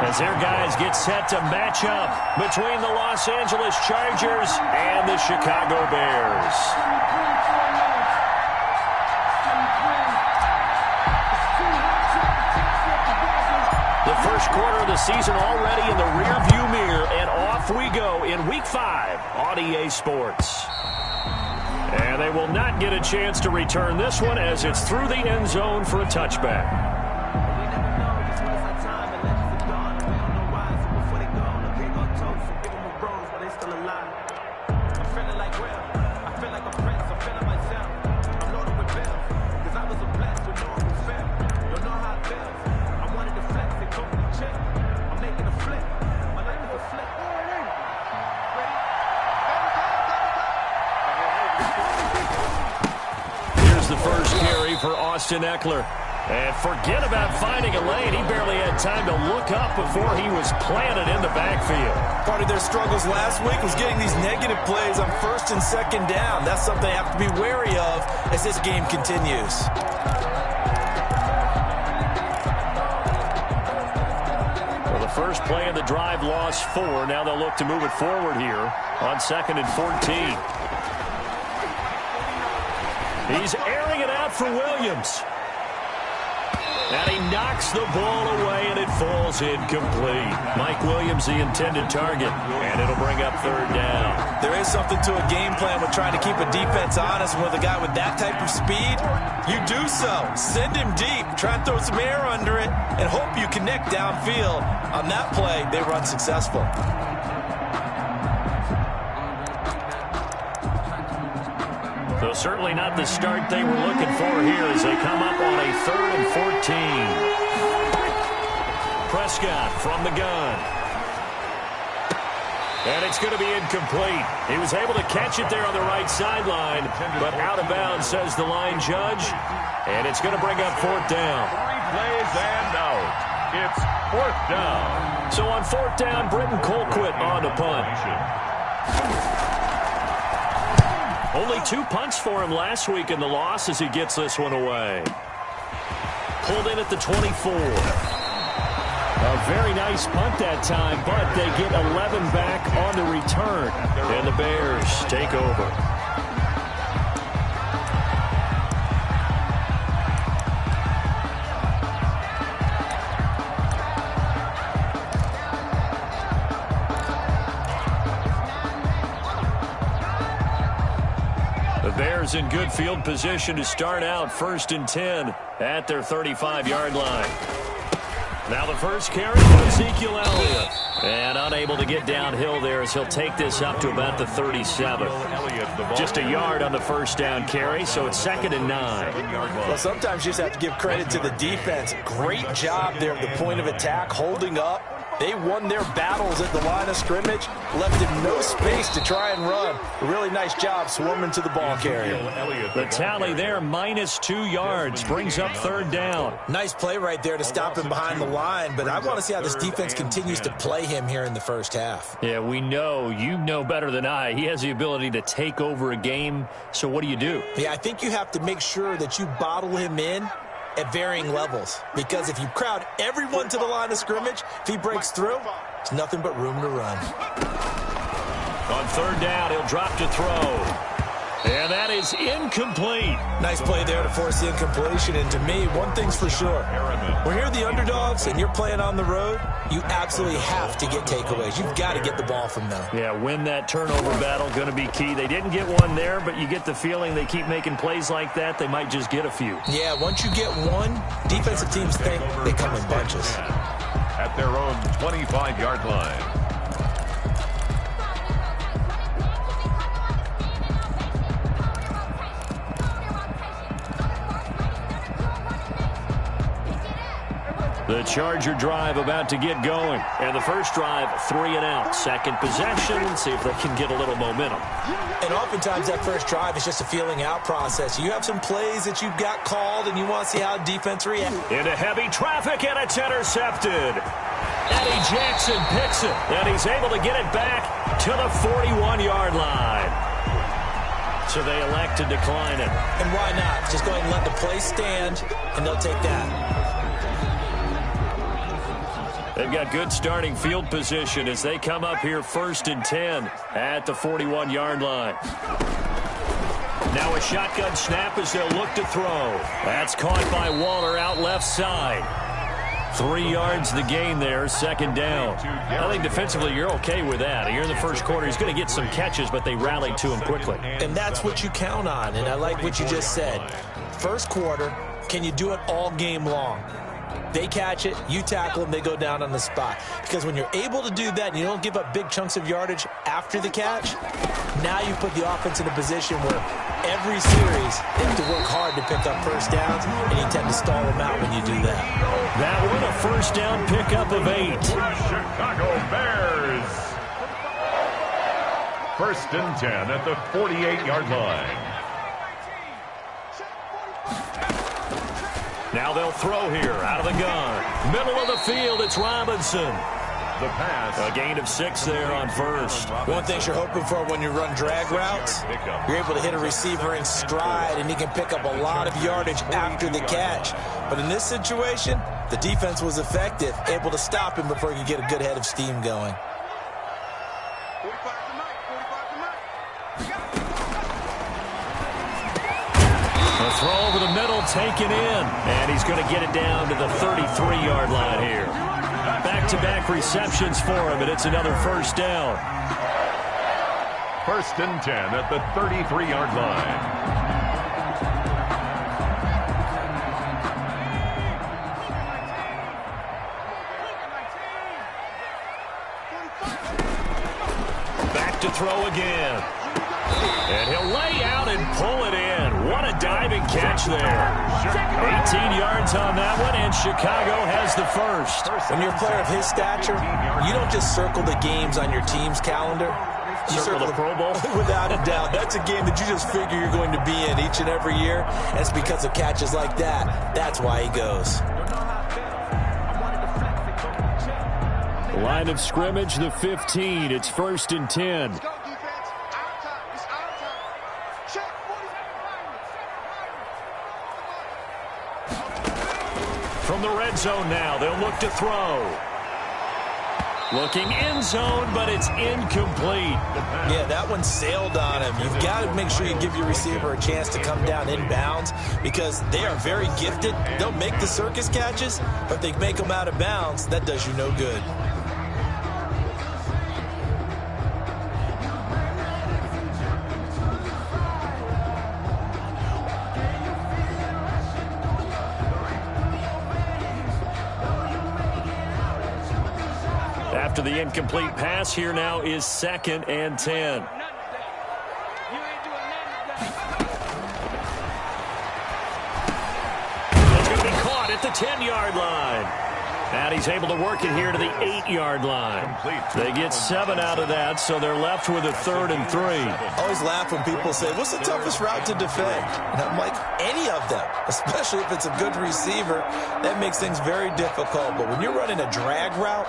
as their guys get set to match up between the Los Angeles Chargers and the Chicago Bears. The first quarter of the season already in the rearview mirror, and off we go in Week 5 on EA Sports. And they will not get a chance to return this one as it's through the end zone for a touchback. For Austin Eckler. And forget about finding a lane. He barely had time to look up before he was planted in the backfield. Part of their struggles last week was getting these negative plays on first and second down. That's something they have to be wary of as this game continues. Well, the first play of the drive lost 4. Now they'll look to move it forward here on 2nd and 14. He's airing it out for Williams. And he knocks the ball away, and it falls incomplete. Mike Williams, the intended target, and it'll bring up 3rd down. There is something to a game plan with trying to keep a defense honest. With a guy with that type of speed, you do so. Send him deep. Try and throw some air under it and hope you connect downfield. On that play, they run successful. So certainly not the start they were looking for here as they come up on a 3rd and 14. Prescott from the gun. And it's going to be incomplete. He was able to catch it there on the right sideline, but out of bounds, says the line judge. And it's going to bring up 4th down. 3 plays and out. It's 4th down. So on 4th down, Britton Colquitt on the punt. Only 2 punts for him last week in the loss as he gets this one away. Pulled in at the 24. A very nice punt that time, but they get 11 back on the return. And the Bears take over. Bears in good field position to start out 1st and 10 at their 35-yard line. Now the first carry for Ezekiel Elliott. And unable to get downhill there as he'll take this up to about the 37. Just a yard on the first down carry, so it's 2nd and 9. Well, sometimes you just have to give credit to the defense. Great job there at the point of attack, holding up. They won their battles at the line of scrimmage, left him no space to try and run. A really nice job swarming to the ball carrier. The tally there, -2 yards, brings up 3rd down. Nice play right there to stop him behind the line, but I want to see how this defense continues to play him here in the first half. Yeah, we know. You know better than I. He has the ability to take over a game, so what do? Yeah, I think you have to make sure that you bottle him in at varying levels, because if you crowd everyone to the line of scrimmage, if he breaks through, there's nothing but room to run. On 3rd down, he'll drop to throw. And that is incomplete. Nice play there to force the incompletion. And to me, one thing's for sure. When you're the underdogs and you're playing on the road, you absolutely have to get takeaways. You've got to get the ball from them. Yeah, win that turnover battle, going to be key. They didn't get one there, but you get the feeling they keep making plays like that, they might just get a few. Yeah, once you get one, defensive teams think they come in bunches. At their own 25-yard line. The Charger drive about to get going. And the first drive, 3 and out. Second possession, see if they can get a little momentum. And oftentimes that first drive is just a feeling out process. You have some plays that you've got called, and you want to see how defense reacts. Into heavy traffic, and it's intercepted. Eddie Jackson picks it, and he's able to get it back to the 41-yard line. So they elect to decline it. And why not? Just go ahead and let the play stand, and they'll take that. They've got good starting field position as they come up here 1st and 10 at the 41-yard line. Now a shotgun snap as they'll look to throw. That's caught by Waller out left side. 3 yards the gain there, 2nd down. I think defensively you're okay with that. You're in the first quarter. He's going to get some catches, but they rallied to him quickly. And that's what you count on, and I like what you just said. First quarter, can you do it all game long? They catch it, you tackle them, they go down on the spot. Because when you're able to do that and you don't give up big chunks of yardage after the catch, now you put the offense in a position where every series they have to work hard to pick up first downs, and you tend to stall them out when you do that. That one a first down pickup of 8. Chicago Bears. 1st and 10 at the 48-yard line. Now they'll throw here out of the gun. Middle of the field, it's Robinson. The pass. A gain of 6 there on first. One thing you're hoping for when you run drag routes, you're able to hit a receiver in stride, and he can pick up a lot of yardage after the catch. But in this situation, the defense was effective, able to stop him before he could get a good head of steam going. A throw over the middle, taken in. And he's going to get it down to the 33-yard line here. Back-to-back receptions for him, and it's another first down. 1st and 10 at the 33-yard line. Back to throw again. And he'll lay out and pull it in. What a diving catch there. 18 yards on that one, and Chicago has the first. When you're a player of his stature, you don't just circle the games on your team's calendar. You circle the Pro Bowl? Without a doubt. That's a game that you just figure you're going to be in each and every year. And it's because of catches like that. That's why he goes. Line of scrimmage, the 15. It's 1st and 10. From the red zone now, they'll look to throw. Looking end zone, but it's incomplete. Yeah, that one sailed on him. You've got to make sure you give your receiver a chance to come down inbounds because they are very gifted. They'll make the circus catches, but they make them out of bounds. That does you no good. After the incomplete pass, here now is 2nd and 10. It's going to be caught at the 10-yard line. And he's able to work it here to the 8-yard line. They get 7 out of that, so they're left with a 3rd and 3. I always laugh when people say, what's the toughest route to defend? And I'm like, any of them, especially if it's a good receiver. That makes things very difficult. But when you're running a drag route,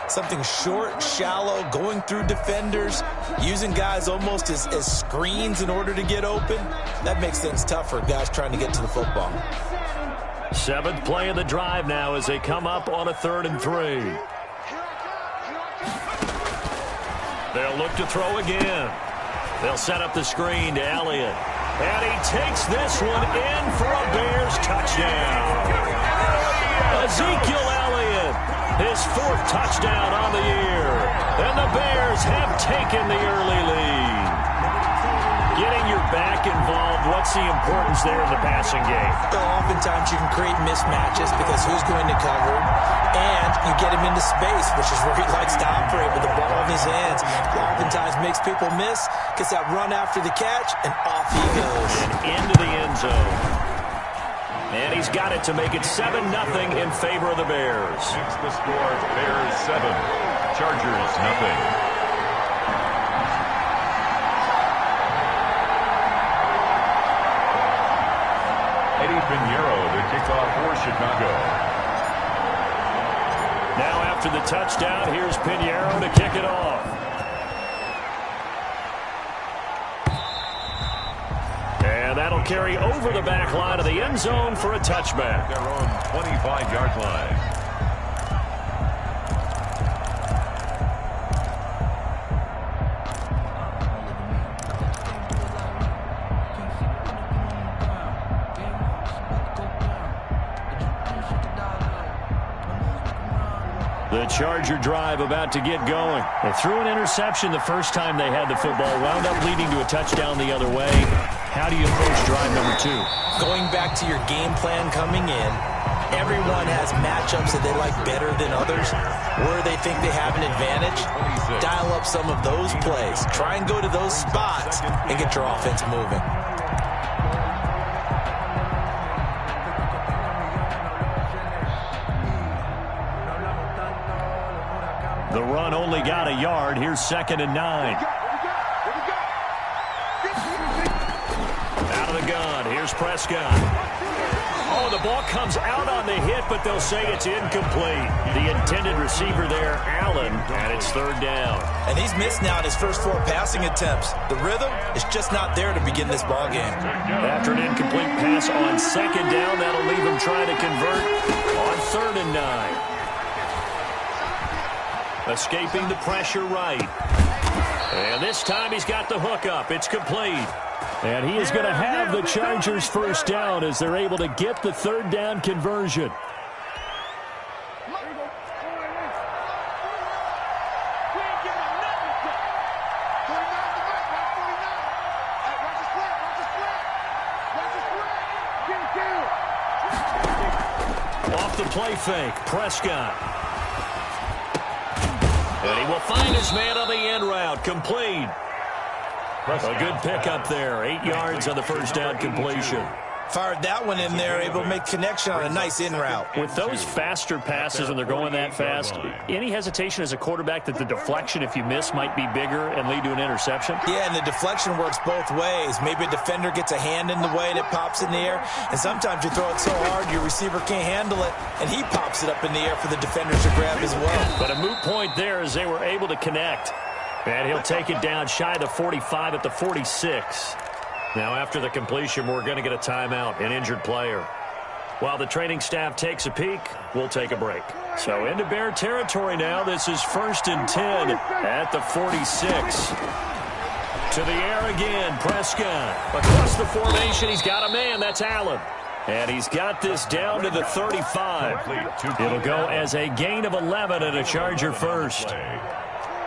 something short, shallow, going through defenders, using guys almost as screens in order to get open, that makes things tough for guys trying to get to the football. 7th play of the drive now as they come up on a 3rd and 3. They'll look to throw again. They'll set up the screen to Elliott. And he takes this one in for a Bears touchdown. Ezekiel Elliott, his 4th touchdown on the year. And the Bears have taken the early lead. Getting your back involved, what's the importance there in the passing game? Well, oftentimes you can create mismatches because who's going to cover him, and you get him into space, which is where he likes to operate with the ball in his hands. Oftentimes makes people miss, gets that run after the catch, and off he goes. And into the end zone. And he's got it to make it 7-0 in favor of the Bears. It's the score, Bears 7, Chargers nothing. Pinheiro, the kickoff for Chicago. Now after the touchdown, here's Pinheiro to kick it off. And that'll carry over the back line of the end zone for a touchback. Their own 25-yard line. The Charger drive about to get going. They threw an interception the first time they had the football, wound up leading to a touchdown the other way. How do you approach drive number 2? Going back to your game plan coming in, everyone has matchups that they like better than others. Where they think they have an advantage, dial up some of those plays. Try and go to those spots and get your offense moving. The run only got a yard. Here's 2nd and 9. Out of the gun. Here's Prescott. Oh, the ball comes out on the hit, but they'll say it's incomplete. The intended receiver there, Allen, and it's 3rd down. And he's missed now in his first 4 passing attempts. The rhythm is just not there to begin this ball game. After an incomplete pass on 2nd down, that'll leave him trying to convert on 3rd and 9. Escaping the pressure right. And this time he's got the hook up. It's complete. And he is going to have the Chargers first down as they're able to get the 3rd down conversion. Off the play fake, Prescott. And he will find his man on the end route, complete. A good pickup there, 8 yards on the first down completion. Fired that one in there, able to make connection on a nice in route. With those faster passes when they're going that fast, any hesitation as a quarterback that the deflection, if you miss, might be bigger and lead to an interception? Yeah, and the deflection works both ways. Maybe a defender gets a hand in the way and it pops in the air, and sometimes you throw it so hard your receiver can't handle it, and he pops it up in the air for the defenders to grab as well. But a moot point there as they were able to connect. And he'll take it down shy of the 45 at the 46. Now, after the completion, we're going to get a timeout, an injured player. While the training staff takes a peek, we'll take a break. So into Bear territory now. This is 1st and 10 at the 46. To the air again, Prescott. Across the formation, he's got a man. That's Allen. And he's got this down to the 35. It'll go as a gain of 11 and a Charger first.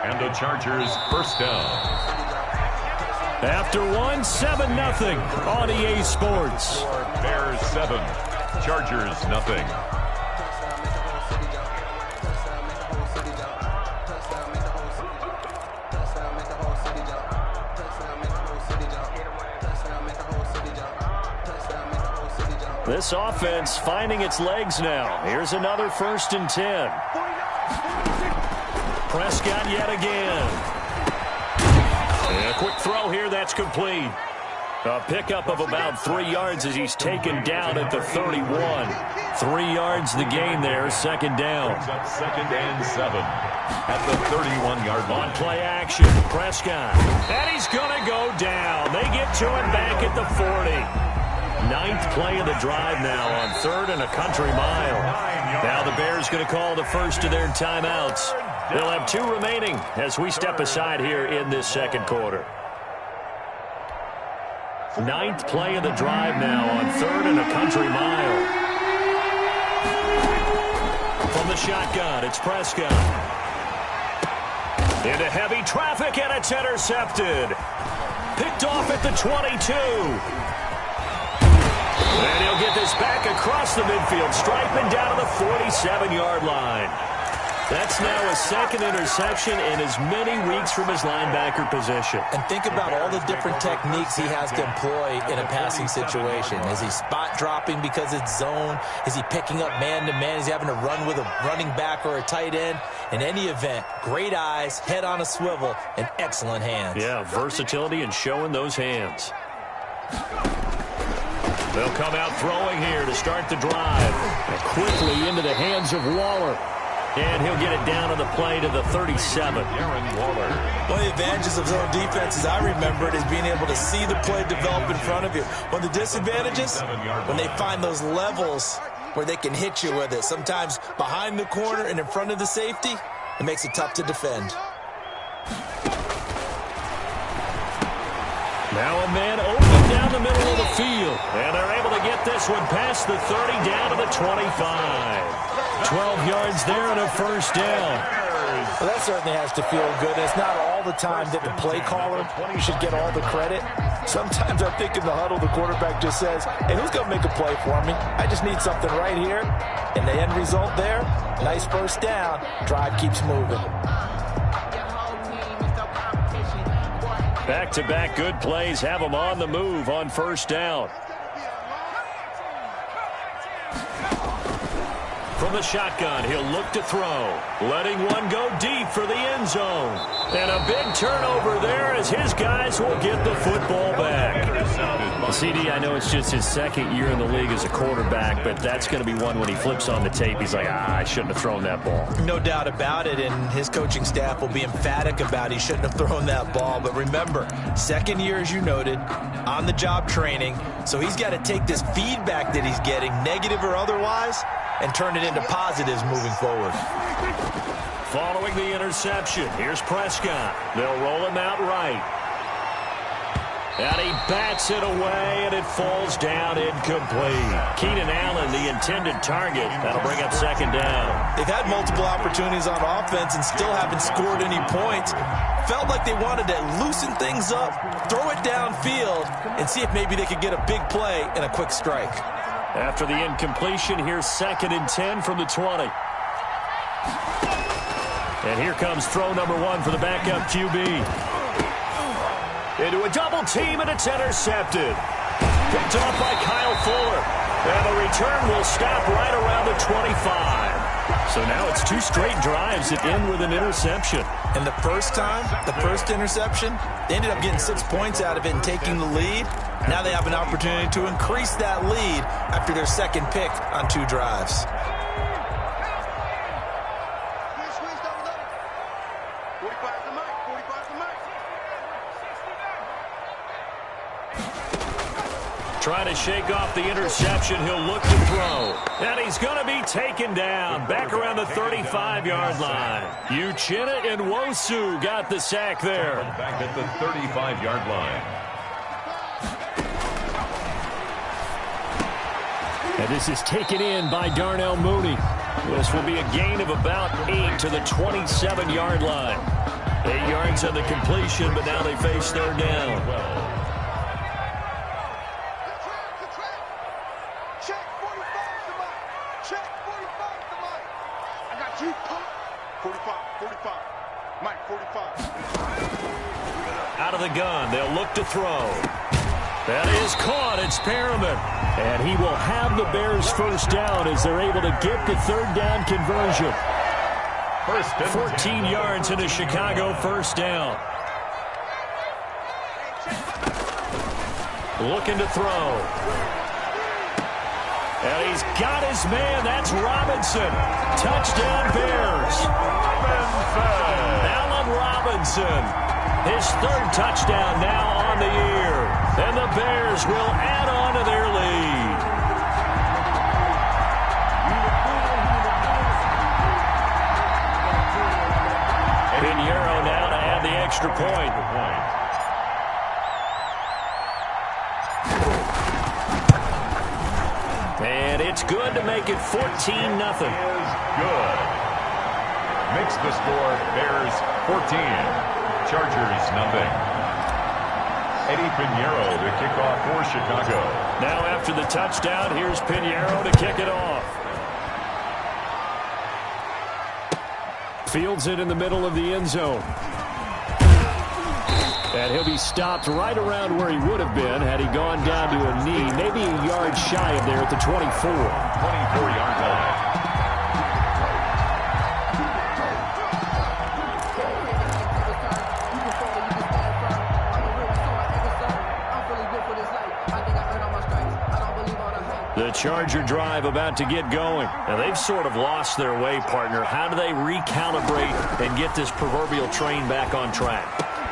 And the Chargers first down. After 1, 7-0 on EA Sports. Bears 7, Chargers nothing. This offense finding its legs now. Here's another 1st and 10. Prescott yet again. And a quick throw here, that's complete. A pickup of about 3 yards as he's taken down at the 31. 3 yards the gain there, 2nd down. 2nd and 7 at the 31-yard line. On play action, Prescott. And he's going to go down. They get to him back at the 40. 9th play of the drive now on 3rd and a country mile. Now the Bears going to call the first of their timeouts. They'll have 2 remaining as we step aside here in this 2nd quarter. 9th play of the drive now on 3rd and a country mile. From the shotgun, it's Prescott. Into heavy traffic, and it's intercepted. Picked off at the 22. And he'll get this back across the midfield stripe and down to the 47-yard line. That's now a 2nd interception in as many weeks from his linebacker position. And think about all the different techniques he has to employ in a passing situation. Is he spot dropping because it's zone? Is he picking up man-to-man? Is he having to run with a running back or a tight end? In any event, great eyes, head on a swivel, and excellent hands. Yeah, versatility and showing those hands. They'll come out throwing here to start the drive. And quickly into the hands of Waller. And he'll get it down on the play to the 37. Aaron Waller. One of the advantages of zone defense, as I remember it, is being able to see the play develop in front of you. One of the disadvantages, when they find those levels where they can hit you with it. Sometimes behind the corner and in front of the safety, it makes it tough to defend. Now a man open down the middle of the field. And they're able to get this one past the 30 down to the 25. 12 yards there and a first down. Well, that certainly has to feel good. It's not all the time that the play caller should get all the credit. Sometimes I think in the huddle, the quarterback just says, hey, who's going to make a play for me? I just need something right here. And the end result there, nice first down. Drive keeps moving. Back-to-back good plays have them on the move on first down. From the shotgun, he'll look to throw. Letting one go deep for the end zone. And a big turnover there as his guys will get the football back. CD, I know it's just his second year in the league as a quarterback, but that's going to be one when he flips on the tape. He's like, I shouldn't have thrown that ball. No doubt about it, and his coaching staff will be emphatic about he shouldn't have thrown that ball. But remember, second year, as you noted, on-the-job training, so he's got to take this feedback that he's getting, negative or otherwise, and turn it into positives moving forward. Following the interception, here's Prescott. They'll roll him out right. And he bats it away, and it falls down incomplete. Keenan Allen, the intended target. That'll bring up second down. They've had multiple opportunities on offense and still haven't scored any points. Felt like they wanted to loosen things up, throw it downfield, and see if maybe they could get a big play and a quick strike. After the incompletion, here's 2nd and 10 from the 20. And here comes throw number 1 for the backup QB. Into a double team, and it's intercepted. Picked off by Kyle Fuller. And the return will stop right around the 25. So now it's 2 straight drives that end with an interception. And the first time, the first interception, they ended up getting 6 points out of it and taking the lead. Now they have an opportunity to increase that lead after their second pick on 2 drives. Trying to shake off the interception. He'll look to throw. And he's going to be taken down back around the 35-yard line. Uchenna and Nwosu got the sack there. Back at the 35-yard line. And this is taken in by Darnell Mooney. This will be a gain of about 8 to the 27-yard line. 8 yards on the completion, but now they face third down. Out of the gun, they'll look to throw. That is caught. It's Perriman. And he will have the Bears first down as they're able to get the third down conversion. 14 yards in a Chicago first down. Looking to throw. And he's got his man. That's Robinson. Touchdown Bears. Allen Robinson. His 3rd touchdown now on the year. And the Bears will add on to their lead. Pinheiro now to add the extra point. And it's good to make it 14-0. Good. Makes the score Bears 14. Chargers nothing. Eddie Pinheiro to kick off for Chicago. Now after the touchdown, here's Pinheiro to kick it off. Fields it in the middle of the end zone. And he'll be stopped right around where he would have been had he gone down to a knee, maybe a yard shy of there at the 24. 24-yard line. The Charger drive about to get going. Now, they've sort of lost their way, partner. How do they recalibrate and get this proverbial train back on track?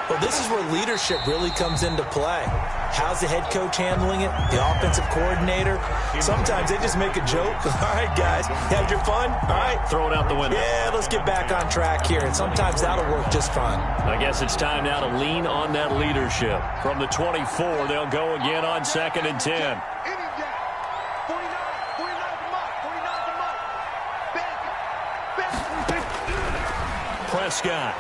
Well, this is where leadership really comes into play. How's the head coach handling it? The offensive coordinator? Sometimes they just make a joke. All right, guys, you had your fun? All right. Throw it out the window. Yeah, let's get back on track here. And sometimes that'll work just fine. I guess it's time now to lean on that leadership. From the 24, they'll go again on 2nd and 10. Prescott.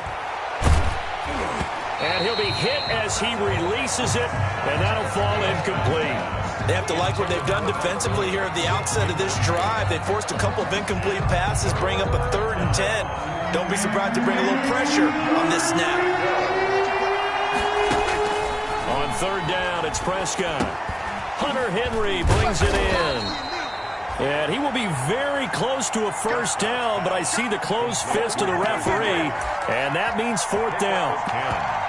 And he'll be hit as he releases it, and that'll fall incomplete. They have to like what they've done defensively here at the outset of this drive. They forced a couple of incomplete passes, bring up a 3rd and 10. Don't be surprised to bring a little pressure on this snap. On 3rd down, it's Prescott. Hunter Henry brings it in. And he will be very close to a 1st down, but I see the closed fist of the referee, and that means 4th down.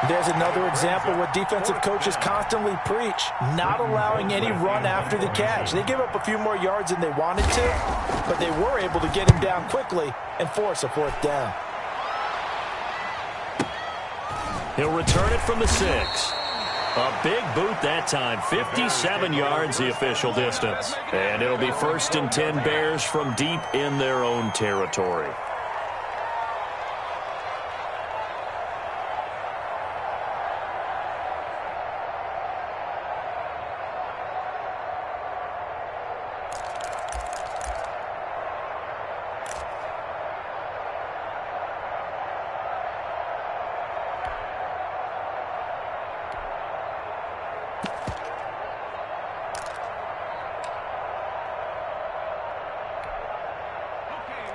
There's another example what defensive coaches constantly preach, not allowing any run after the catch. They give up a few more yards than they wanted to, but they were able to get him down quickly and force a 4th down. He'll return it from the 6. A big boot that time. 57 yards the official distance. And it'll be 1st and 10 Bears from deep in their own territory.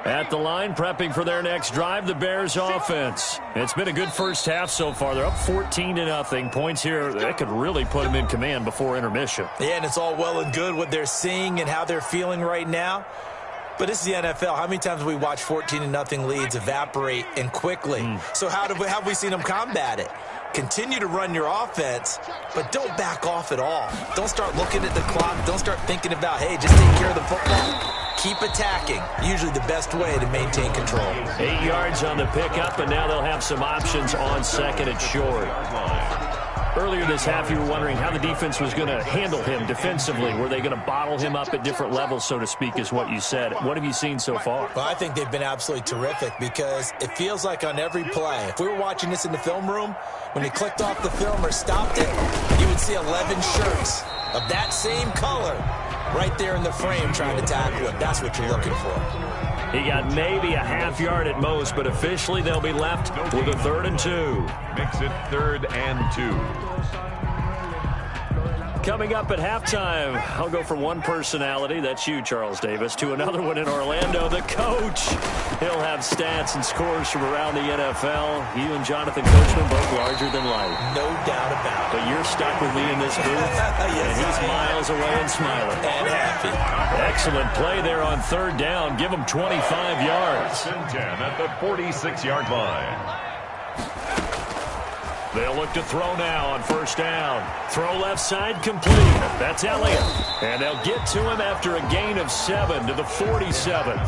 At the line, prepping for their next drive, the Bears offense. It's been a good first half so far. They're up 14-0. Points here, that could really put them in command before intermission. Yeah, and it's all well and good what they're seeing and how they're feeling right now. But this is the NFL. How many times have we watched 14-0 leads evaporate and quickly? So how have we seen them combat it? Continue to run your offense, but don't back off at all. Don't start looking at the clock. Don't start thinking about, hey, just take care of the football. Keep attacking. Usually the best way to maintain control. 8 yards on the pickup, and now they'll have some options on 2nd and short. Earlier this half, you were wondering how the defense was going to handle him defensively. Were they going to bottle him up at different levels, so to speak, is what you said. What have you seen so far? Well, I think they've been absolutely terrific because it feels like on every play, if we were watching this in the film room, when he clicked off the film or stopped it, you would see 11 shirts of that same color right there in the frame trying to tackle him. That's what you're looking for. He got maybe a half yard at most, but officially they'll be left with a 3rd and 2. Makes it 3rd and 2. Coming up at halftime, I'll go from one personality, that's you, Charles Davis, to another one in Orlando, the coach. He'll have stats and scores from around the NFL. You and Jonathan Coachman both larger than life. No doubt about it. But you're stuck with me in this booth, Yes, and he's miles away and smiling. And happy. Excellent play there on 3rd down. Give him 25 yards. 10 at the 46-yard line. They'll look to throw now on 1st down. Throw left side complete. That's Elliott. And they'll get to him after a gain of 7 to the 47.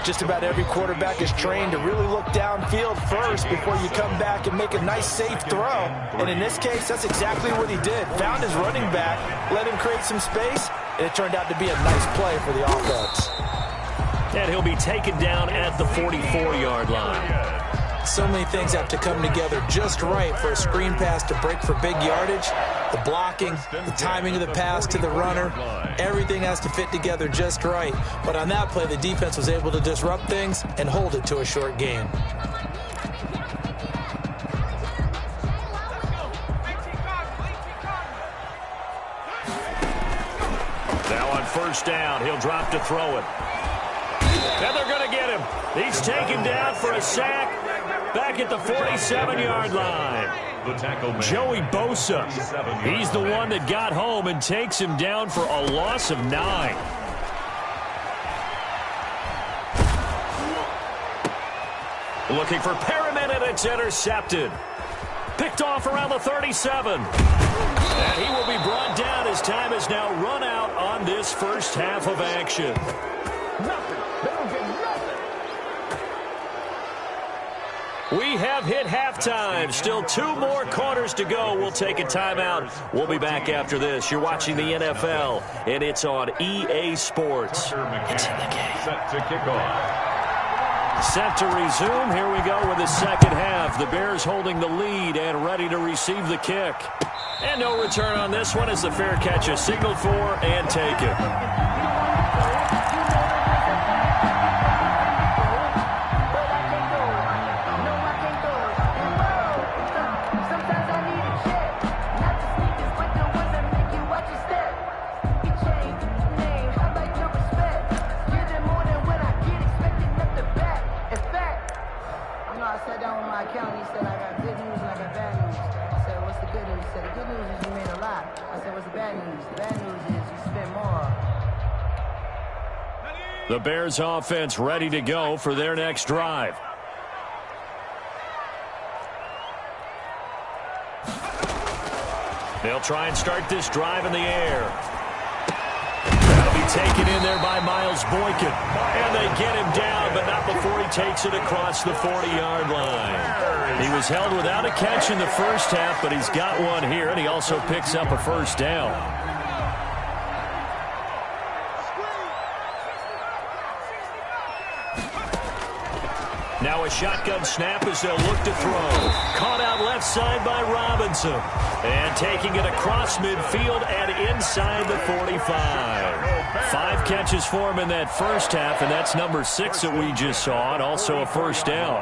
Just about every quarterback is trained to really look downfield first before you come back and make a nice, safe throw. And in this case, that's exactly what he did. Found his running back, let him create some space, and it turned out to be a nice play for the offense. And he'll be taken down at the 44-yard line. So many things have to come together just right for a screen pass to break for big yardage. The blocking, the timing of the pass to the runner, everything has to fit together just right. But on that play, the defense was able to disrupt things and hold it to a short gain. Now on 1st down, he'll drop to throw it. And they're going to get him. He's taken down for a sack back at the 47-yard line. The tackle man, Joey Bosa. He's the one that got home and takes him down for a loss of 9. Looking for Perriman, and it's intercepted. Picked off around the 37. And he will be brought down as time has now run out on this first half of action. We have hit halftime. Still 2 more quarters to go. We'll take a timeout. We'll be back after this. You're watching the NFL, and it's on EA Sports. It's in the game. set to kick off. Set to resume. Here we go with the second half. The Bears holding the lead and ready to receive the kick. And no return on this one as the fair catch is signaled for and taken. know, I sat down with my accountant. He said, I got good news and I got bad news. I said, what's the good news? He said, the good news is you made a lot. I said, what's the bad news? The bad news is you spent more. The Bears offense ready to go for their next drive. They'll try and start this drive in the air. That'll be taken in there by Miles Boykin. And they get him down, but not before he takes it across the 40-yard line. He was held without a catch in the first half, but he's got one here, and he also picks up a first down. Now a shotgun snap as they'll look to throw. Caught out left side by Robinson. And taking it across midfield and inside the 45. 5 catches for him in that first half, and that's number 6 that we just saw, and also a first down.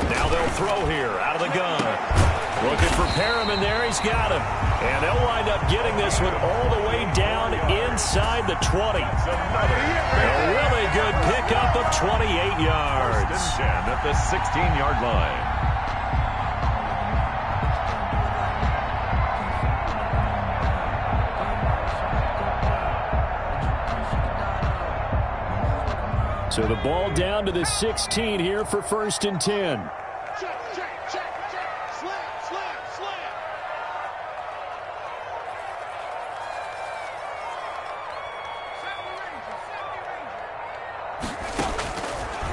Now they'll throw here out of the gun. Looking for Perriman there. He's got him. And they'll wind up getting this one all the way down inside the 20. A really good pickup of 28 yards. At the 16-yard line. So the ball down to the 16 here for 1st and 10.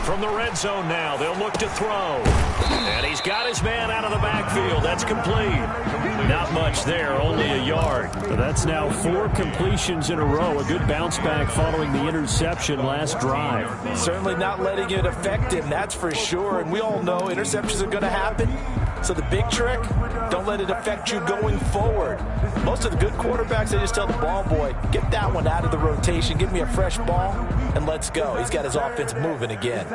From the red zone now, they'll look to throw. And he's got his man out of the backfield. That's complete. Not much there, only a yard. But that's now 4 completions in a row. A good bounce back following the interception last drive. Certainly not letting it affect him, that's for sure. And we all know interceptions are going to happen. So the big trick, don't let it affect you going forward. Most of the good quarterbacks, they just tell the ball boy, get that one out of the rotation, give me a fresh ball, and let's go. He's got his offense moving again.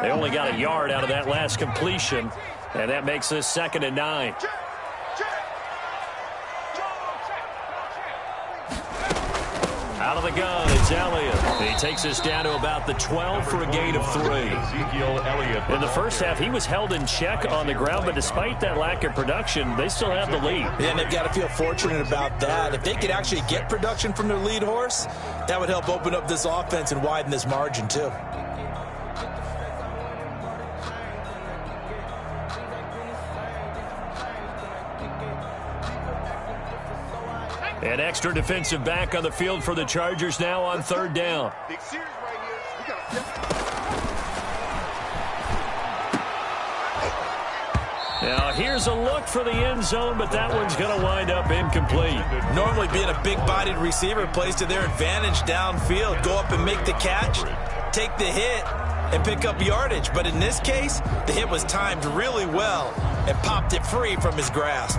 They only got a yard out of that last completion, and that makes this 2nd and 9. Out of the gun, it's Elliott. He takes us down to about the 12 for a gain of 3. In the first half, he was held in check on the ground, but despite that lack of production, they still have the lead. Yeah, and they've got to feel fortunate about that. If they could actually get production from their lead horse, that would help open up this offense and widen this margin, too. An extra defensive back on the field for the Chargers now on 3rd down. Now here's a look for the end zone, but that one's going to wind up incomplete. Normally being a big-bodied receiver plays to their advantage downfield. Go up and make the catch, take the hit, and pick up yardage. But in this case, the hit was timed really well and popped it free from his grasp.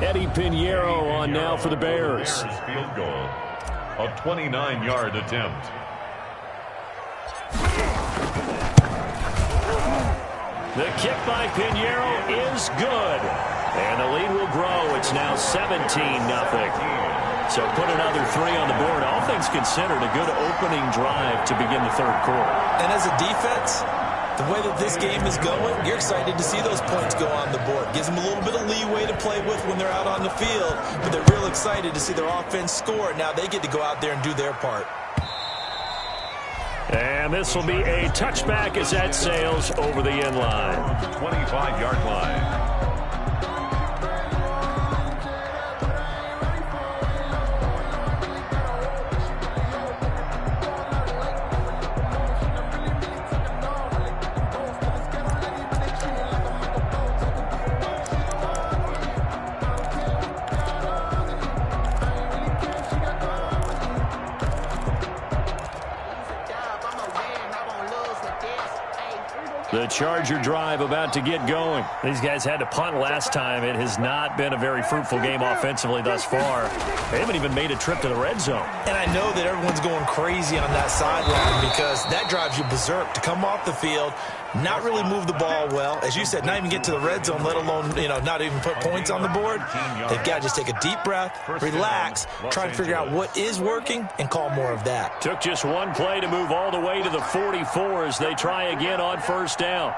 Eddie Pinheiro on now for the Bears. Field goal. A 29-yard attempt. The kick by Pinheiro is good. And the lead will grow. It's now 17-0. So put another 3 on the board. All things considered, a good opening drive to begin the 3rd quarter. And as a defense, the way that this game is going, you're excited to see those points go on the board. Gives them a little bit of leeway to play with when they're out on the field, but they're real excited to see their offense score. Now they get to go out there and do their part. And this will be a touchback as that sails over the end line. 25-yard line. The Charger drive about to get going. These guys had to punt last time. It has not been a very fruitful game offensively thus far. They haven't even made a trip to the red zone. And I know that everyone's going crazy on that sideline because that drives you berserk to come off the field, not really move the ball well. As you said, not even get to the red zone, let alone, not even put points on the board. They've got to just take a deep breath, relax, try to figure out what is working, and call more of that. Took just one play to move all the way to the 44 as they try again on first down.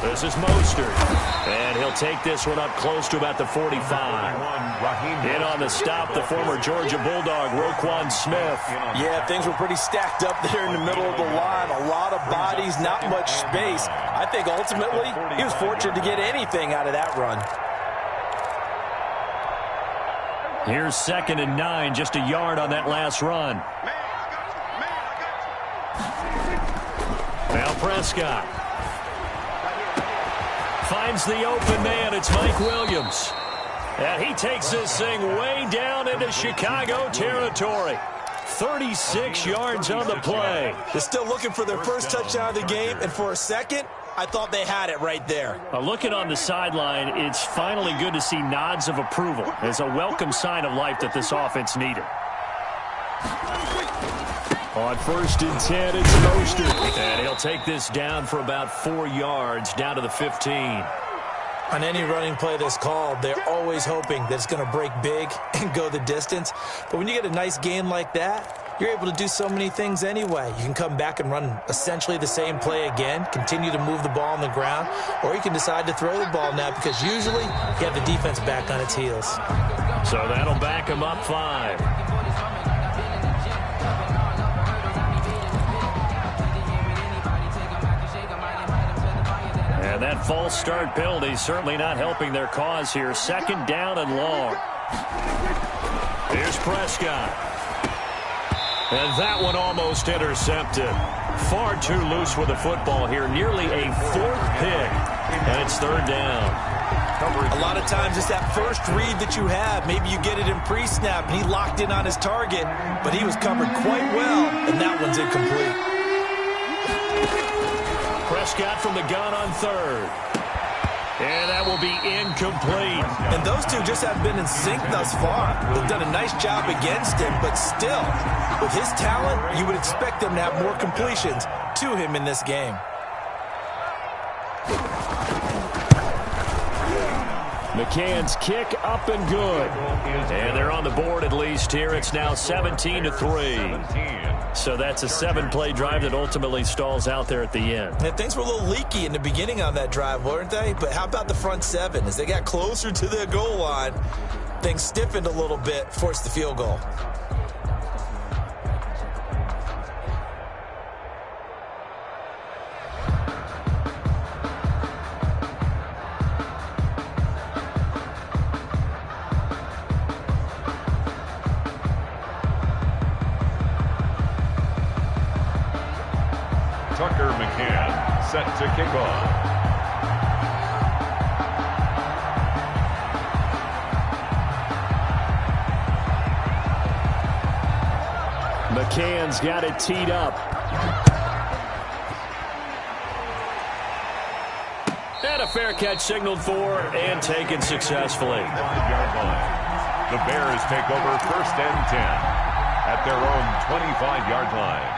This is Mostert, and he'll take this one up close to about the 45. In on the stop, the former Georgia Bulldog, Roquan Smith. Yeah, things were pretty stacked up there in the middle of the line. A lot of bodies, not much space. I think ultimately he was fortunate to get anything out of that run. Here's 2nd and 9, just a yard on that last run. Now Prescott finds the open man. It's Mike Williams. And he takes this thing way down into Chicago territory. 36 yards on the play. They're still looking for their first touchdown of the game, and for a second, I thought they had it right there. Looking on the sideline, it's finally good to see nods of approval. It's a welcome sign of life that this offense needed. On 1st and 10, it's Mostert. And he'll take this down for about 4 yards, down to the 15. On any running play that's called, they're always hoping that it's going to break big and go the distance. But when you get a nice gain like that, you're able to do so many things anyway. You can come back and run essentially the same play again, continue to move the ball on the ground, or you can decide to throw the ball now because usually you have the defense back on its heels. So that'll back him up 5. And that false start penalty certainly not helping their cause here. 2nd down and long. Here's Prescott. And that one almost intercepted. Far too loose with the football here. Nearly a 4th pick. And it's 3rd down. A lot of times it's that first read that you have. Maybe you get it in pre-snap and he locked in on his target, but he was covered quite well, and that one's incomplete. Prescott from the gun on 3rd. And that will be incomplete. And those two just haven't been in sync thus far. They've done a nice job against him, but still, with his talent, you would expect them to have more completions to him in this game. McCann's kick up and good. And they're on the board at least here. It's now 17-3. So that's a 7-play drive that ultimately stalls out there at the end. And things were a little leaky in the beginning on that drive, weren't they? But how about the front 7? As they got closer to the goal line, things stiffened a little bit, forced the field goal. Tucker McCann set to kick off. McCann's got it teed up. And a fair catch signaled for and taken successfully. 5-yard line. The Bears take over 1st and 10 at their own 25-yard line.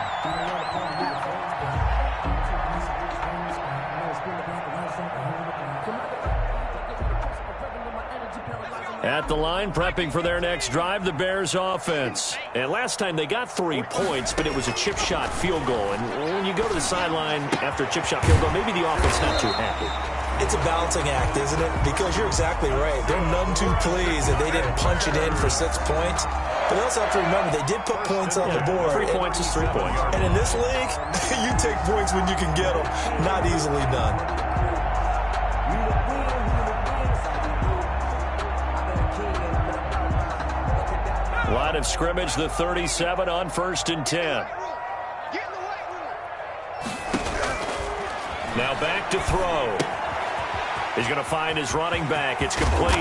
At the line, prepping for their next drive, the Bears offense. And last time they got 3 points, but it was a chip shot field goal. And when you go to the sideline after a chip shot field goal, maybe the offense not too happy. It's a balancing act, isn't it? Because you're exactly right. They're none too pleased that they didn't punch it in for 6 points. But they also have to remember they did put points on the board. 3 points is 3 points. And in this league, you take points when you can get them. Not easily done. Line of scrimmage, the 37 on 1st and 10. Now back to throw. He's going to find his running back. It's complete.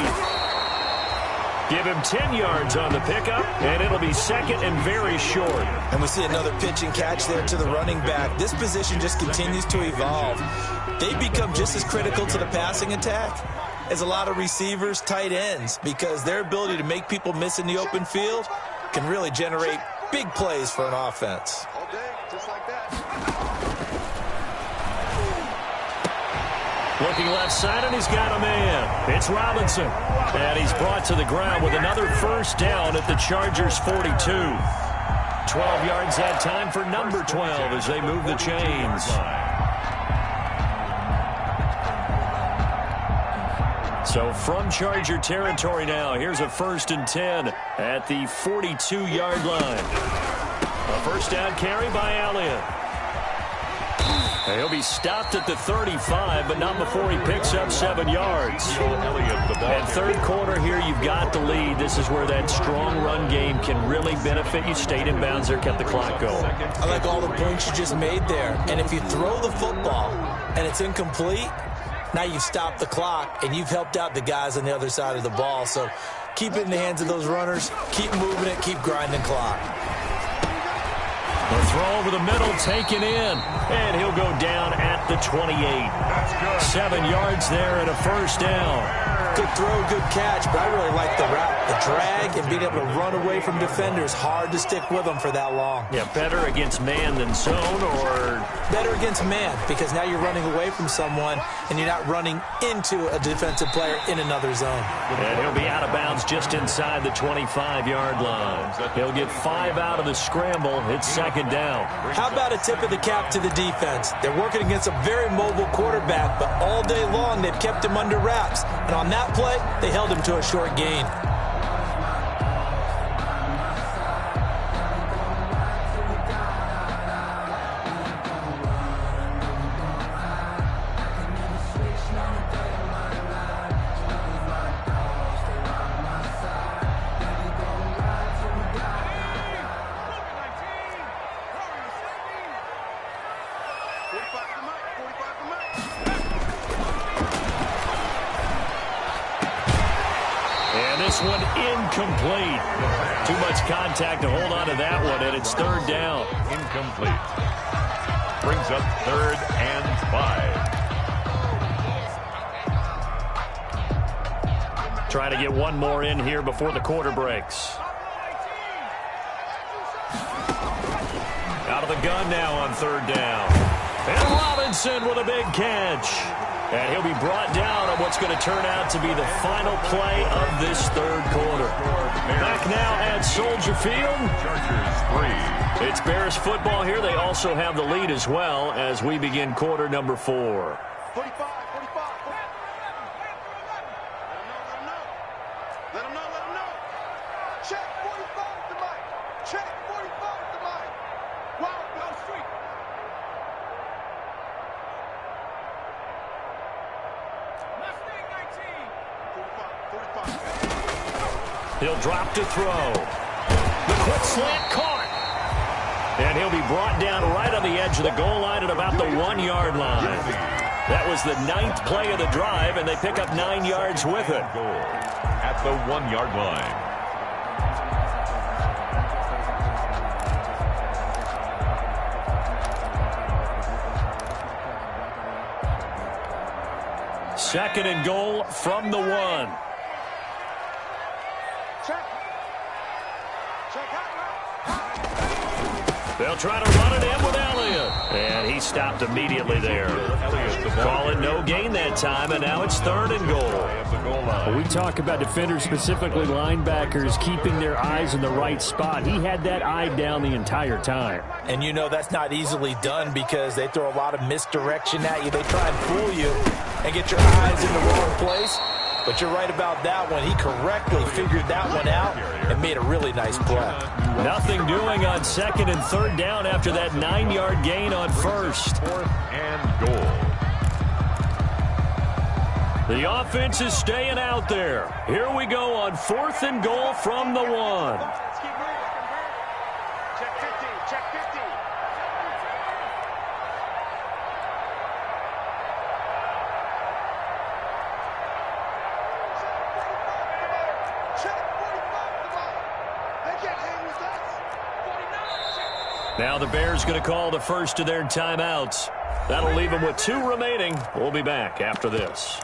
Give him 10 yards on the pickup, and it'll be second and very short. And we see another pitch and catch there to the running back. This position just continues to evolve. They become just as critical to the passing attack as a lot of receivers, tight ends, because their ability to make people miss in the open field can really generate big plays for an offense. All day, just like that. Looking left side, and he's got a man. It's Robinson. And he's brought to the ground with another first down at the Chargers' 42. 12 yards that time for number 12 as they move the chains. So from Charger territory now, here's a 1st and 10 at the 42-yard line. A first down carry by Elliott. He'll be stopped at the 35, but not before he picks up 7 yards. And third quarter here, you've got the lead. This is where that strong run game can really benefit you. Stayed in bounds there, kept the clock going. I like all the points you just made there. And if you throw the football and it's incomplete, now you've stopped the clock and you've helped out the guys on the other side of the ball. So keep it in the hands of those runners. Keep moving it. Keep grinding clock. The throw over the middle, taken in, and he'll go down at the 28. 7 yards there and a first down. Good throw, good catch, but I really like the route. The drag and being able to run away from defenders, hard to stick with them for that long. Yeah, better against man than zone, or? Better against man, because now you're running away from someone and you're not running into a defensive player in another zone. And he'll be out of bounds just inside the 25-yard line. He'll get 5 out of the scramble. It's second down. How about a tip of the cap to the defense? They're working against a very mobile quarterback, but all day long they've kept him under wraps. And on that play, they held him to a short gain. This one incomplete. Too much contact to hold on to that one, and it's third down. Incomplete. Brings up 3rd and 5. Trying to get one more in here before the quarter breaks. Out of the gun now on third down. And Robinson with a big catch. And he'll be brought down on what's going to turn out to be the final play of this third quarter. Back now at Soldier Field. Chargers 3. It's Bears football here. They also have the lead as well as we begin quarter number 4. 45. Let him know. Check 45 to Mike. Check 45 to Mike. Wow, down street. He'll drop to throw. The quick slant caught. And he'll be brought down right on the edge of the goal line at about the 1-yard line. That was the 9th play of the drive, and they pick up 9 yards with it. Goal at the 1-yard line. Second and goal from the 1. They'll try to run it in with Elliott. And he stopped immediately there. Call it no gain that time, and now it's third and goal. When we talk about defenders, specifically linebackers, keeping their eyes in the right spot. He had that eye down the entire time. And you know that's not easily done because they throw a lot of misdirection at you. They try and fool you and get your eyes in the wrong place. But you're right about that one. He correctly figured that one out and made a really nice play. Nothing doing on second and third down after that 9-yard gain on first. 4th and goal. The offense is staying out there. Here we go on 4th and goal from the 1. Let's keep moving. Check 50. Check 50. Check 45. Now the Bears going to call the first of their timeouts. That'll leave them with 2 remaining. We'll be back after this.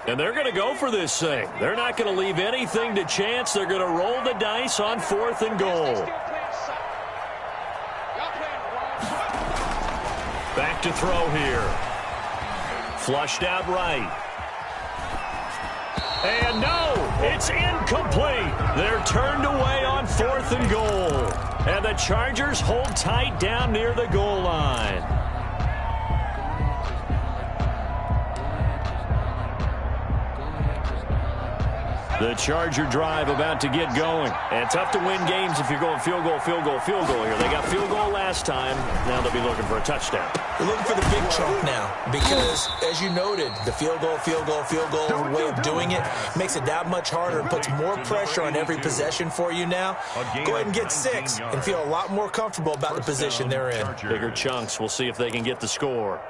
And they're going to go for this thing. They're not going to leave anything to chance. They're going to roll the dice on 4th and goal. Back to throw here. Flushed out right. And no, it's incomplete. They're turned away on 4th and goal. And the Chargers hold tight down near the goal line. The Charger drive about to get going. And tough to win games if you're going field goal, field goal, field goal here. They got field goal last time. Now they'll be looking for a touchdown. They're looking for the big chunk now because, as you noted, the field goal way of doing it makes it that much harder and puts more pressure on every possession for you now. Go ahead and get 6 and feel a lot more comfortable about the position they're in. Bigger chunks. We'll see if they can get the score.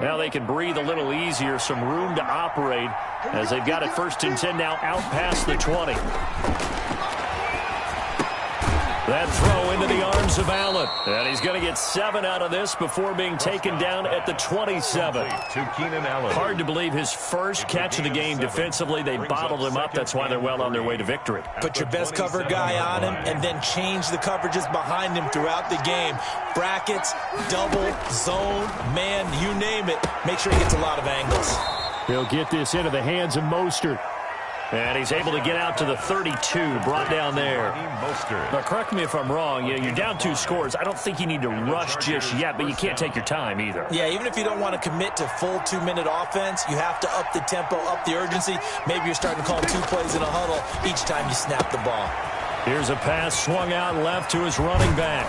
Now they can breathe a little easier, some room to operate as they've got it 1st and 10 now out past the 20. That throw into the arms of Allen. And he's going to get 7 out of this before being taken down at the 27. Hard to believe his first catch of the game defensively. They bottled him up. That's why they're well on their way to victory. Put your best cover guy on him and then change the coverages behind him throughout the game. Brackets, double, zone, man, you name it. Make sure he gets a lot of angles. He'll get this into the hands of Mostert. And he's able to get out to the 32, brought down there. Now, correct me if I'm wrong. You're down 2 scores. I don't think you need to rush just yet, but you can't take your time either. Yeah, even if you don't want to commit to full 2-minute offense, you have to up the tempo, up the urgency. Maybe you're starting to call 2 plays in a huddle each time you snap the ball. Here's a pass swung out left to his running back.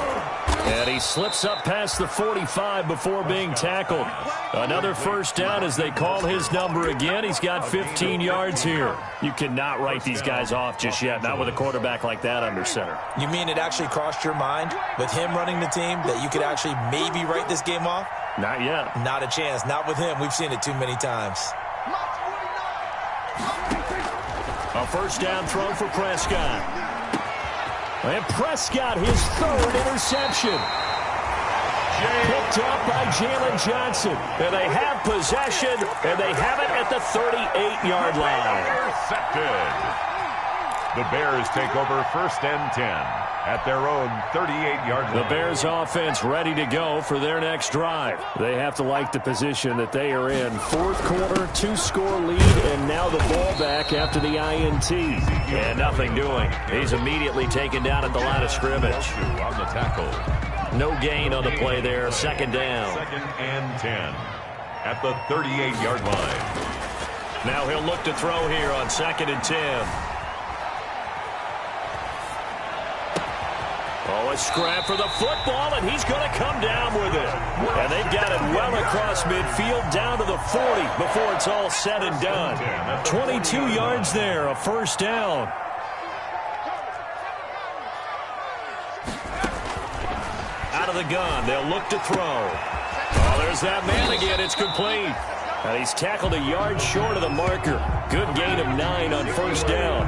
And he slips up past the 45 before being tackled. Another first down as they call his number again. He's got 15 yards here. You cannot write these guys off just yet, not with a quarterback like that under center. You mean it actually crossed your mind with him running the team that you could actually maybe write this game off? Not yet. Not a chance. Not with him. We've seen it too many times. A first down throw for Prescott. And Prescott, his 3rd interception. Picked up by Jalen Johnson. And they have possession, and they have it at the 38-yard line. Intercepted. The Bears take over 1st and 10 at their own 38-yard line. The Bears offense ready to go for their next drive. They have to like the position that they are in. 4th quarter, 2-score lead, and now the ball back after the INT. And nothing doing. He's immediately taken down at the line of scrimmage. On the tackle. No gain on the play there. 2nd down. 2nd and 10 at the 38-yard line. Now he'll look to throw here on 2nd and 10. Oh, a scrap for the football, and he's going to come down with it. And they've got it well across midfield down to the 40 before it's all said and done. 22 yards there, a first down. Out of the gun, they'll look to throw. Oh, there's that man again. It's complete. And he's tackled a yard short of the marker. Good gain of 9 on first down.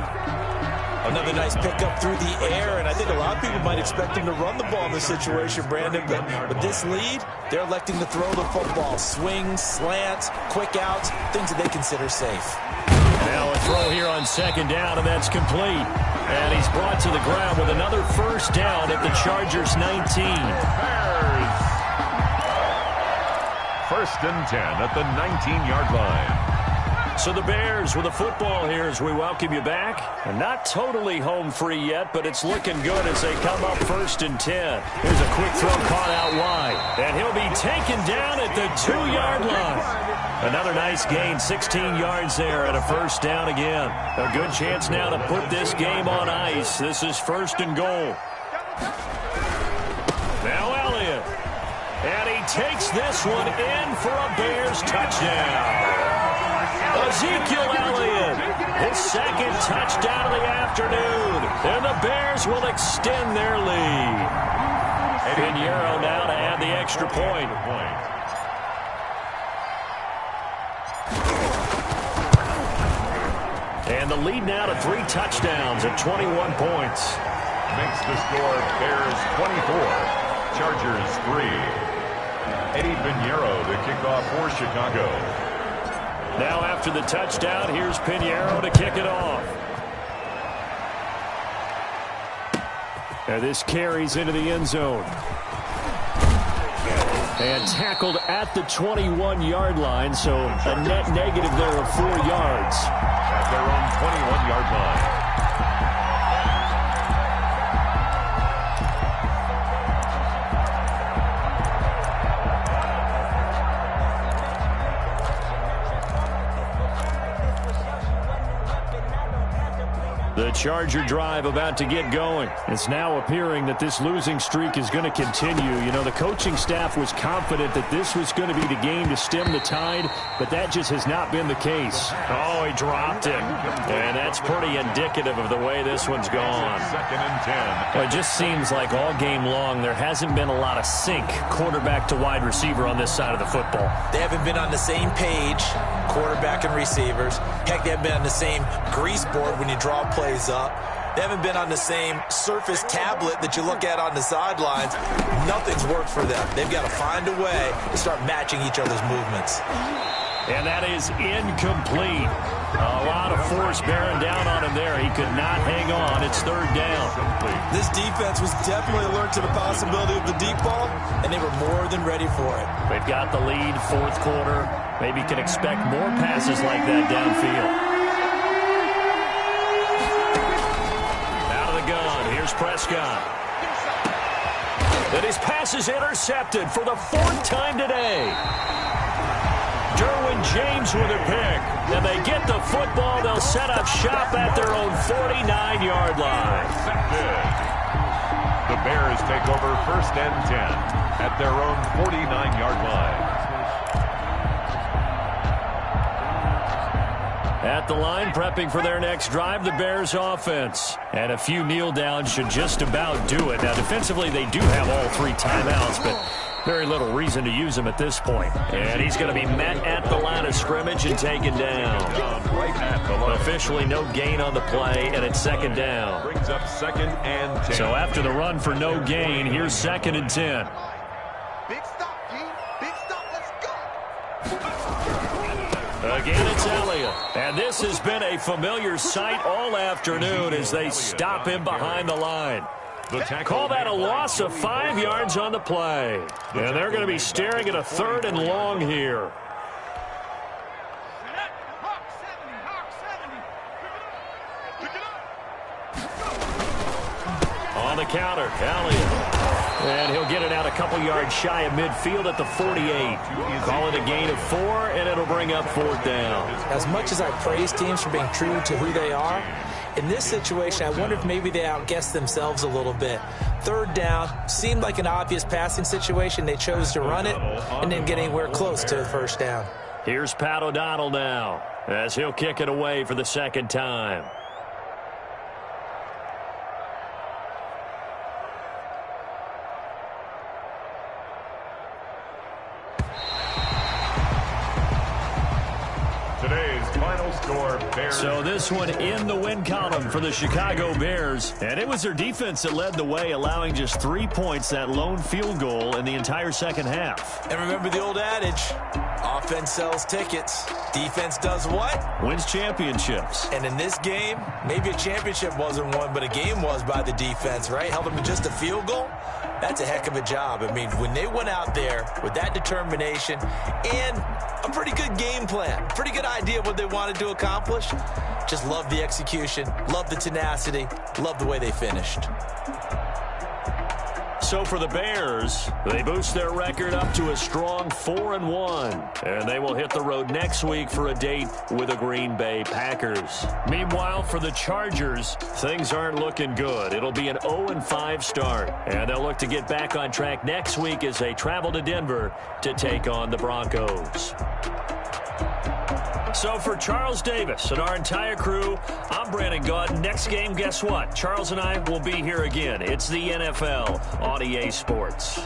Another nice pickup through the air, and I think a lot of people might expect him to run the ball in this situation, Brandon, but with this lead, they're electing to throw the football. Swings, slants, quick outs, things that they consider safe. Now a throw here on 2nd down, and that's complete. And he's brought to the ground with another first down at the Chargers' 19. Bears. 1st and 10 at the 19-yard line. So the Bears with the football here as we welcome you back. And not totally home free yet, but it's looking good as they come up 1st and 10. Here's a quick throw caught out wide. And he'll be taken down at the 2-yard line. Another nice gain, 16 yards there and a first down again. A good chance now to put this game on ice. This is 1st and goal. Now Elliott. And he takes this one in for a Bears touchdown. Ezekiel Elliott, his 2nd touchdown of the afternoon, and the Bears will extend their lead. Pinheiro now to add the extra point. And the lead now to 3 touchdowns at 21 points. Makes the score Bears 24, Chargers 3. Eddie Pinheiro, the kickoff for Chicago. Now after the touchdown, here's Pinheiro to kick it off. And this carries into the end zone. And tackled at the 21-yard line, so a net negative there of 4 yards. At their own 21-yard line. The Charger drive about to get going. It's now appearing that this losing streak is going to continue. You know, the coaching staff was confident that this was going to be the game to stem the tide, but that just has not been the case. Oh, he dropped it. And that's pretty indicative of the way this one's gone. 2nd and 10. Well, it just seems like all game long there hasn't been a lot of sync quarterback to wide receiver on this side of the football. They haven't been on the same page, quarterback and receivers. Heck, they haven't been on the same grease board when you draw plays up. They haven't been on the same Surface tablet that you look at on the sidelines. Nothing's worked for them. They've got to find a way to start matching each other's movements. And that is incomplete. A lot of force bearing down on him there. He could not hang on. It's 3rd down. This defense was definitely alert to the possibility of the deep ball, and they were more than ready for it. They've got the lead, 4th quarter. Maybe can expect more passes like that downfield. Out of the gun. Here's Prescott. And his pass is intercepted for the 4th time today. Derwin James with a pick. And they get the football. They'll set up shop at their own 49-yard line. The Bears take over 1st and 10 at their own 49-yard line. At the line, prepping for their next drive, the Bears offense. And a few kneel downs should just about do it. Now, defensively, they do have all 3 timeouts, but very little reason to use them at this point. And he's going to be met at the line of scrimmage and taken down. Officially no gain on the play, and it's 2nd down. Brings up 2nd and 10. So after the run for no gain, here's 2nd and 10. Big stop, G. Big stop. Let's go. Again, it's Elliott. And this has been a familiar sight all afternoon as they stop him behind the line. Call that a loss of 5 yards on the play. And they're going to be staring at a 3rd and long here. On the counter, Elliott. And he'll get it out a couple yards shy of midfield at the 48. Call it a gain of 4, and it'll bring up 4th down. As much as I praise teams for being true to who they are, in this situation, I wonder if maybe they outguessed themselves a little bit. 3rd down seemed like an obvious passing situation. They chose to run it and didn't get anywhere close to the 1st down. Here's Pat O'Donnell now as he'll kick it away for the 2nd time. Today's final score, Bears. So this one in the win column for the Chicago Bears. And it was their defense that led the way, allowing just 3 points, that lone field goal in the entire 2nd half. And remember the old adage, offense sells tickets. Defense does what? Wins championships. And in this game, maybe a championship wasn't won, but a game was by the defense, right? Held them to just a field goal. That's a heck of a job. I mean, when they went out there with that determination and a pretty good game plan, pretty good idea of what they wanted to accomplish, just love the execution, love the tenacity, love the way they finished. So for the Bears, they boost their record up to a strong 4-1. And they will hit the road next week for a date with the Green Bay Packers. Meanwhile, for the Chargers, things aren't looking good. It'll be an 0-5 start. And they'll look to get back on track next week as they travel to Denver to take on the Broncos. So for Charles Davis and our entire crew, I'm Brandon Gaudin. Next game, guess what? Charles and I will be here again. It's the NFL on EA Sports.